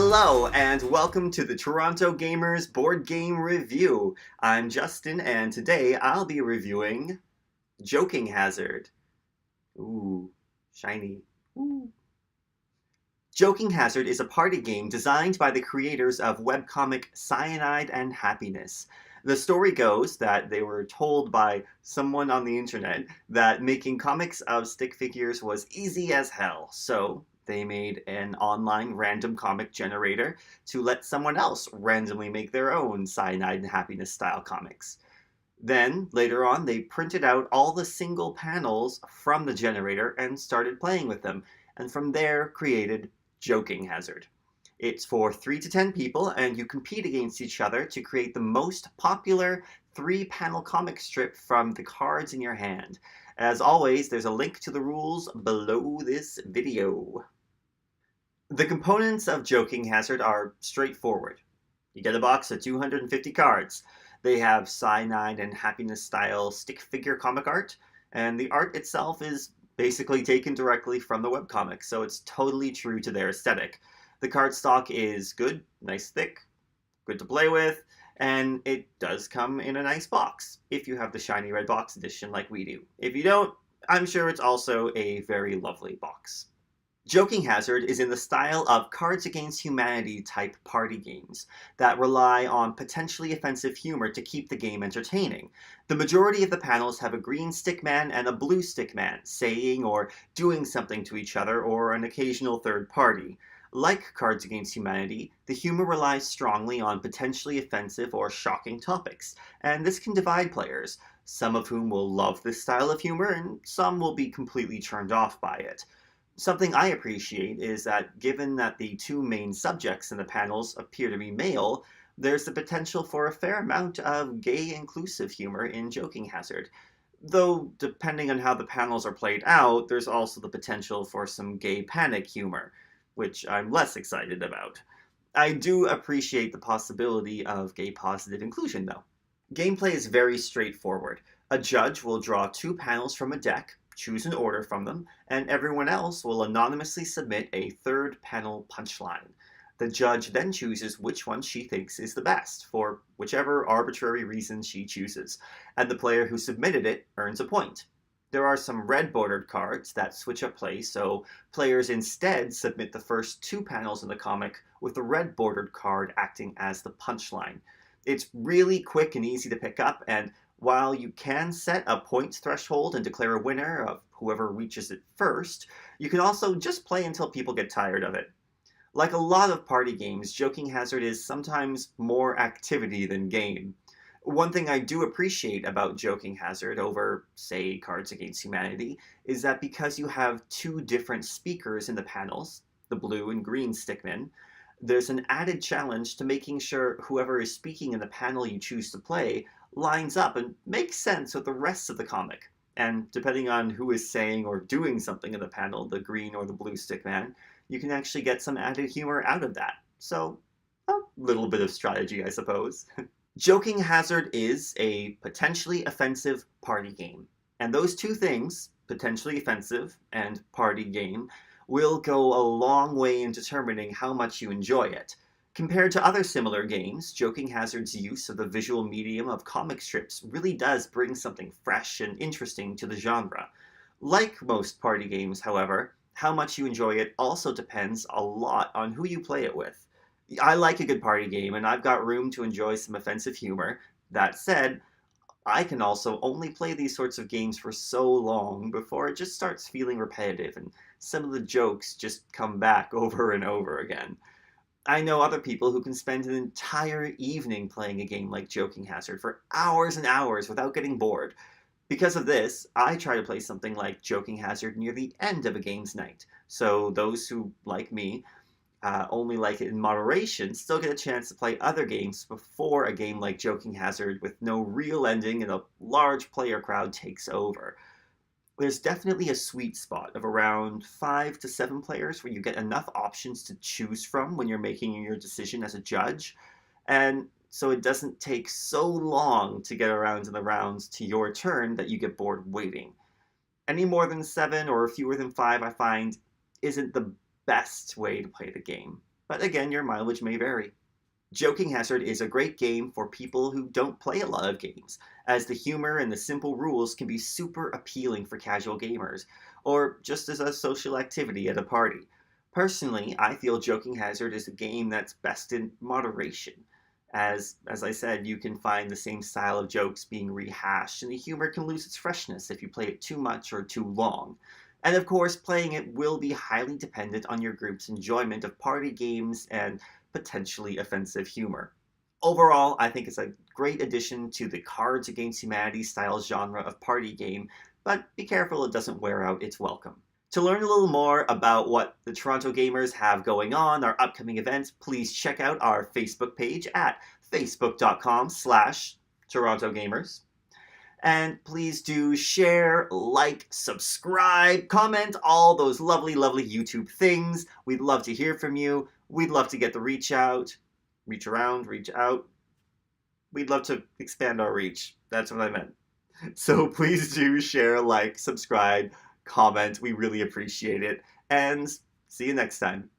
Hello, and welcome to the Toronto Gamers Board Game Review. I'm Justin, and today I'll be reviewing Joking Hazard. Ooh, shiny. Ooh. Joking Hazard is a party game designed by the creators of webcomic Cyanide and Happiness. The story goes that they were told by someone on the internet that making comics of stick figures was easy as hell, so they made an online random comic generator to let someone else randomly make their own Cyanide and Happiness style comics. Then, later on, they printed out all the single panels from the generator and started playing with them, and from there created Joking Hazard. It's for 3 to 10 people, and you compete against each other to create the most popular 3-panel comic strip from the cards in your hand. As always, there's a link to the rules below this video. The components of Joking Hazard are straightforward. You get a box of 250 cards. They have Cyanide and Happiness style stick figure comic art, and the art itself is basically taken directly from the webcomic, so it's totally true to their aesthetic. The cardstock is good, nice thick, good to play with, and it does come in a nice box, if you have the shiny red box edition like we do. If you don't, I'm sure it's also a very lovely box. Joking Hazard is in the style of Cards Against Humanity type party games that rely on potentially offensive humor to keep the game entertaining. The majority of the panels have a green stickman and a blue stickman saying or doing something to each other, or an occasional third party. Like Cards Against Humanity, the humor relies strongly on potentially offensive or shocking topics, and this can divide players, some of whom will love this style of humor and some will be completely turned off by it. Something I appreciate is that given that the 2 main subjects in the panels appear to be male, there's the potential for a fair amount of gay inclusive humor in Joking Hazard. Though, depending on how the panels are played out, there's also the potential for some gay panic humor, which I'm less excited about. I do appreciate the possibility of gay positive inclusion, though. Gameplay is very straightforward. A judge will draw 2 panels from a deck, choose an order from them, and everyone else will anonymously submit a 3rd panel punchline. The judge then chooses which one she thinks is the best, for whichever arbitrary reason she chooses, and the player who submitted it earns a point. There are some red bordered cards that switch up play, so players instead submit the first 2 panels in the comic with the red bordered card acting as the punchline. It's really quick and easy to pick up, and while you can set a points threshold and declare a winner of whoever reaches it first, you can also just play until people get tired of it. Like a lot of party games, Joking Hazard is sometimes more activity than game. One thing I do appreciate about Joking Hazard over, say, Cards Against Humanity, is that because you have 2 different speakers in the panels, the blue and green stickmen, there's an added challenge to making sure whoever is speaking in the panel you choose to play lines up and makes sense with the rest of the comic. And depending on who is saying or doing something in the panel, the green or the blue stickman, you can actually get some added humor out of that. So, a little bit of strategy, I suppose. Joking Hazard is a potentially offensive party game. And those 2 things, potentially offensive and party game, will go a long way in determining how much you enjoy it. Compared to other similar games, Joking Hazard's use of the visual medium of comic strips really does bring something fresh and interesting to the genre. Like most party games, however, how much you enjoy it also depends a lot on who you play it with. I like a good party game, and I've got room to enjoy some offensive humor. That said, I can also only play these sorts of games for so long before it just starts feeling repetitive, and some of the jokes just come back over and over again. I know other people who can spend an entire evening playing a game like Joking Hazard for hours and hours without getting bored. Because of this, I try to play something like Joking Hazard near the end of a game's night, so those who, like me, only like it in moderation still get a chance to play other games before a game like Joking Hazard with no real ending and a large player crowd takes over. There's definitely a sweet spot of around 5 to 7 players where you get enough options to choose from when you're making your decision as a judge, and so it doesn't take so long to get around to the rounds to your turn that you get bored waiting. Any more than 7 or fewer than 5, I find, isn't the best way to play the game. but again, your mileage may vary. Joking Hazard is a great game for people who don't play a lot of games, as the humor and the simple rules can be super appealing for casual gamers, or just as a social activity at a party. Personally, I feel Joking Hazard is a game that's best in moderation. As I said, you can find the same style of jokes being rehashed, and the humor can lose its freshness if you play it too much or too long. And of course, playing it will be highly dependent on your group's enjoyment of party games and potentially offensive humor. Overall, I think it's a great addition to the Cards Against Humanity style genre of party game, but be careful it doesn't wear out its welcome. To learn a little more about what the Toronto Gamers have going on, our upcoming events, please check out our Facebook page at facebook.com/Toronto Gamers. And please do share, like, subscribe, comment, all those lovely, lovely YouTube things. We'd love to hear from you. We'd love to get the reach out. Reach around, reach out. We'd love to expand our reach. That's what I meant. So please do share, like, subscribe, comment. We really appreciate it. And see you next time.